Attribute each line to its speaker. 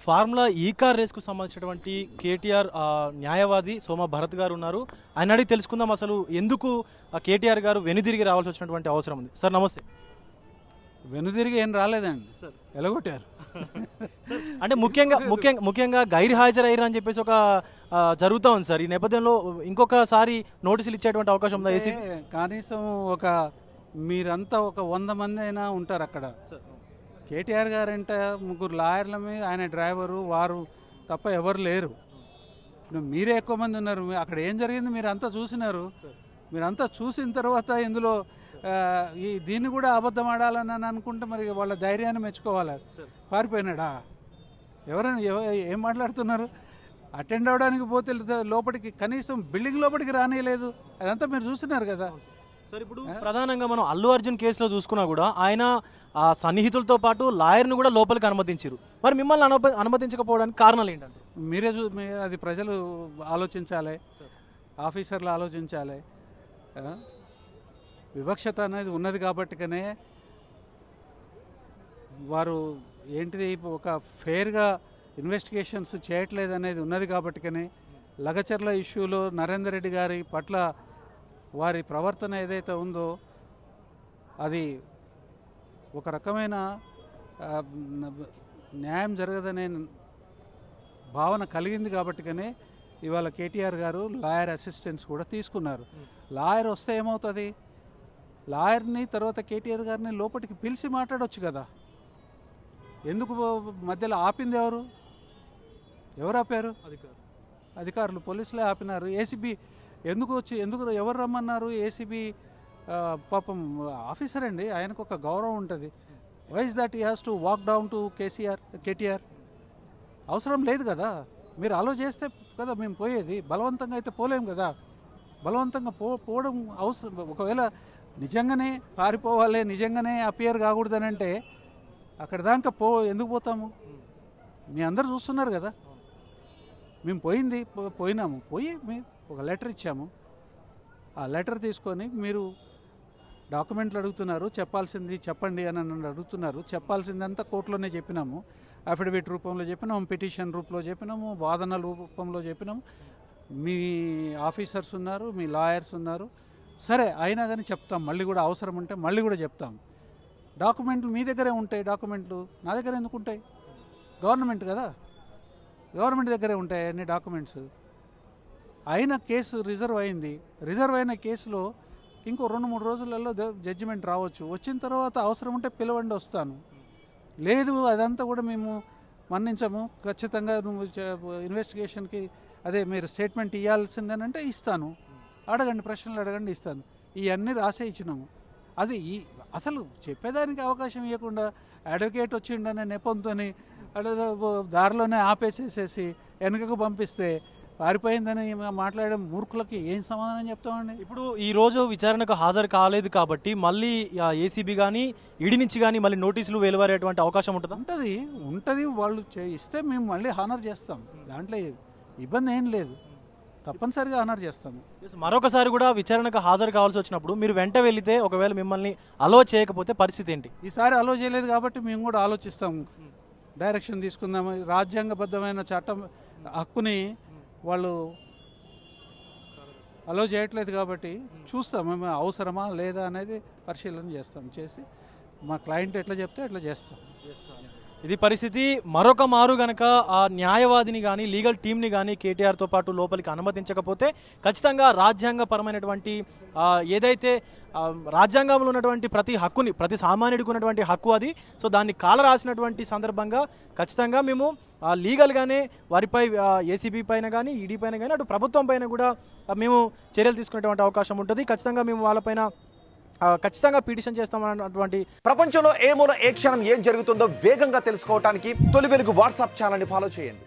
Speaker 1: Formula ఈ car రేస్కు సంబంధించినటువంటి కేటీఆర్ న్యాయవాది సోమ భరత్ గారు ఉన్నారు. ఆయన అడిగి తెలుసుకుందాం అసలు ఎందుకు కేటీఆర్ గారు వెనుదిరిగి రావాల్సి వచ్చినటువంటి అవసరం ఉంది. సార్ నమస్తే.
Speaker 2: వెనుదిరిగి ఏం రాలేదండి సార్, ఎలగొట్టారు.
Speaker 1: అంటే ముఖ్యంగా గైర్ హాజరు అయ్యారు అని చెప్పేసి ఒక జరుగుతూ ఉంది సార్. ఈ నేపథ్యంలో ఇంకొకసారి నోటీసులు ఇచ్చేటువంటి అవకాశం ఉందా? ఏసీ
Speaker 2: కనీసం మీరంతా ఒక 100 మంది అయినా ఉంటారు అక్కడ. కేటీఆర్ గారు అంటే 3 లాయర్లమే, ఆయన డ్రైవరు, వారు తప్ప ఎవరు లేరు. మీరే ఎక్కువ మంది ఉన్నారు. అక్కడ ఏం జరిగింది మీరంతా చూసినారు. మీరంతా చూసిన తర్వాత ఇందులో దీన్ని కూడా అబద్ధం ఆడాలని అనుకుంటే మరి వాళ్ళ ధైర్యాన్ని మెచ్చుకోవాలి. పారిపోయినాడా? ఎవరైనా ఏం మాట్లాడుతున్నారు? అటెండ్ అవ్వడానికి పోతే లోపలికి కనీసం బిల్డింగ్ లోపలికి రానియలేదు. అదంతా మీరు చూసినారు కదా
Speaker 1: సార్. ఇప్పుడు ప్రధానంగా మనం అల్లు అర్జున్ కేసులో చూసుకున్నా కూడా ఆయన సన్నిహితులతో పాటు లాయర్ను కూడా లోపలికి అనుమతించారు. మరి మిమ్మల్ని అనుమతించకపోవడానికి కారణాలు ఏంటంటే?
Speaker 2: మీరే అది ప్రజలు ఆలోచించాలి, ఆఫీసర్లు ఆలోచించాలి. వివక్షత అనేది ఉన్నది కాబట్టికనే వారు ఏంటిది ఒక ఫెయిర్గా ఇన్వెస్టిగేషన్స్ చేయట్లేదు అనేది ఉన్నది కాబట్టికనే లగచర్ల ఇష్యూలో నరేందర్ రెడ్డి గారి పట్ల వారి ప్రవర్తన ఏదైతే ఉందో అది ఒక రకమైన న్యాయం జరగదనే భావన కలిగింది కాబట్టికనే ఇవాళ కేటీఆర్ గారు లాయర్ అసిస్టెంట్స్ కూడా తీసుకున్నారు. లాయర్ వస్తే ఏమవుతుంది? లాయర్ని తర్వాత కేటీఆర్ గారిని లోపలికి పిలిచి మాట్లాడవచ్చు కదా. ఎందుకు మధ్యలో ఆపింది ఎవరు ఆపారు? అధికారులు, పోలీసులే ఆపినారు. ఏసీబీ ఎందుకు ఎవరు రమ్మన్నారు? ఏసీబీ పాపం ఆఫీసర్ అండి, ఆయనకు ఒక గౌరవం ఉంటుంది. Why is that he has to walk down to KTR? అవసరం లేదు కదా. మీరు అలో చేస్తే కదా మేము పోయేది. బలవంతంగా అయితే పోలేము కదా. బలవంతంగా పోవడం అవసరం. ఒకవేళ నిజంగానే పారిపోవాలి, నిజంగానే అపియర్ కాకూడదని అంటే అక్కడ దాకా ఎందుకు పోతాము? మీ అందరు చూస్తున్నారు కదా. మేము పోయినాము, మేము ఒక లెటర్ ఇచ్చాము. ఆ లెటర్ తీసుకొని మీరు డాక్యుమెంట్లు అడుగుతున్నారు, చెప్పాల్సింది చెప్పండి అని నన్ను అడుగుతున్నారు. చెప్పాల్సిందంతా కోర్టులోనే చెప్పినాము. అఫిడవిట్ రూపంలో చెప్పినాము, పిటిషన్ రూపంలో చెప్పినాము, వాదనల రూపంలో చెప్పినాము. మీ ఆఫీసర్స్ ఉన్నారు, మీ లాయర్స్ ఉన్నారు. సరే అయినా కానీ చెప్తాం, మళ్ళీ కూడా అవసరం ఉంటే మళ్ళీ కూడా చెప్తాం. డాక్యుమెంట్లు మీ దగ్గరే ఉంటాయి. డాక్యుమెంట్లు నా దగ్గర ఎందుకు ఉంటాయి? గవర్నమెంట్ కదా, గవర్నమెంట్ దగ్గరే ఉంటాయి అన్ని డాక్యుమెంట్స్. అయిన కేసు రిజర్వ్ అయింది. రిజర్వ్ అయిన కేసులో ఇంకో 2-3 రోజులలో జడ్జిమెంట్ రావచ్చు. వచ్చిన తర్వాత అవసరం ఉంటే పిలవండి, వస్తాను. లేదు అదంతా కూడా మేము మన్నించము, ఖచ్చితంగా నువ్వు ఇన్వెస్టిగేషన్కి అదే మీరు స్టేట్మెంట్ ఇవ్వాల్సిందేనంటే ఇస్తాను, అడగండి, ప్రశ్నలు అడగండి, ఇస్తాను. ఇవన్నీ రాసే ఇచ్చినాము. అది అసలు చెప్పేదానికి అవకాశం ఇవ్వకుండా అడ్వకేట్ వచ్చిండనే నెపంతో దారిలోనే ఆపేసేసేసి వెనుకకు పంపిస్తే పారిపోయిందని మాట్లాడే మూర్ఖులకి ఏం సమాధానం చెప్తామండి?
Speaker 1: ఇప్పుడు ఈరోజు విచారణకు హాజరు కాలేదు కాబట్టి మళ్ళీ ఏసీబీ కానీ ఈడీ నుంచి కానీ మళ్ళీ నోటీసులు వెలువరేటువంటి అవకాశం
Speaker 2: ఉంటుంది. వాళ్ళు ఇస్తే మేము మళ్ళీ హానర్ చేస్తాం. దాంట్లో ఇబ్బంది ఏం లేదు, తప్పనిసరిగా హానర్ చేస్తాము.
Speaker 1: మరొకసారి కూడా విచారణకు హాజరు కావాల్సి వచ్చినప్పుడు మీరు వెంట వెళితే ఒకవేళ మిమ్మల్ని అలో చేయకపోతే పరిస్థితి ఏంటి?
Speaker 2: ఈసారి అలో చేయలేదు కాబట్టి మేము కూడా ఆలోచిస్తాము, డైరెక్షన్ తీసుకుందాము. రాజ్యాంగబద్ధమైన చట్టం హక్కుని వాళ్ళు అలో చేయట్లేదు కాబట్టి చూస్తాం మేము అవసరమా లేదా అనేది పరిశీలన చేసి మా క్లయింట్ ఎట్లా చెప్తే అట్లా చేస్తాం.
Speaker 1: ఇది పరిస్థితి. మరొక మారు గనక ఆ న్యాయవాదిని కానీ లీగల్ టీంని కానీ కేటీఆర్తో పాటు లోపలికి అనుమతించకపోతే ఖచ్చితంగా రాజ్యాంగపరమైనటువంటి ఏదైతే రాజ్యాంగంలో ఉన్నటువంటి ప్రతి సామాన్యుడికి ఉన్నటువంటి హక్కు అది. సో దాన్ని కాల రాసినటువంటి సందర్భంగా ఖచ్చితంగా మేము లీగల్గానే వారిపై ఏసీబీ పైన కానీ ఈడీ పైన కానీ అటు ప్రభుత్వం పైన కూడా మేము చర్యలు తీసుకునేటువంటి అవకాశం ఉంటుంది. ఖచ్చితంగా మేము వాళ్ళపైన ఖచ్చితంగా పిటిషన్ చేస్తామన్నటువంటి.
Speaker 3: ప్రపంచంలో ఏ మూల ఏ క్షణం ఏం జరుగుతుందో వేగంగా తెలుసుకోవడానికి తొలి వెలుగు వాట్సాప్ ఛానల్ని ఫాలో చేయండి.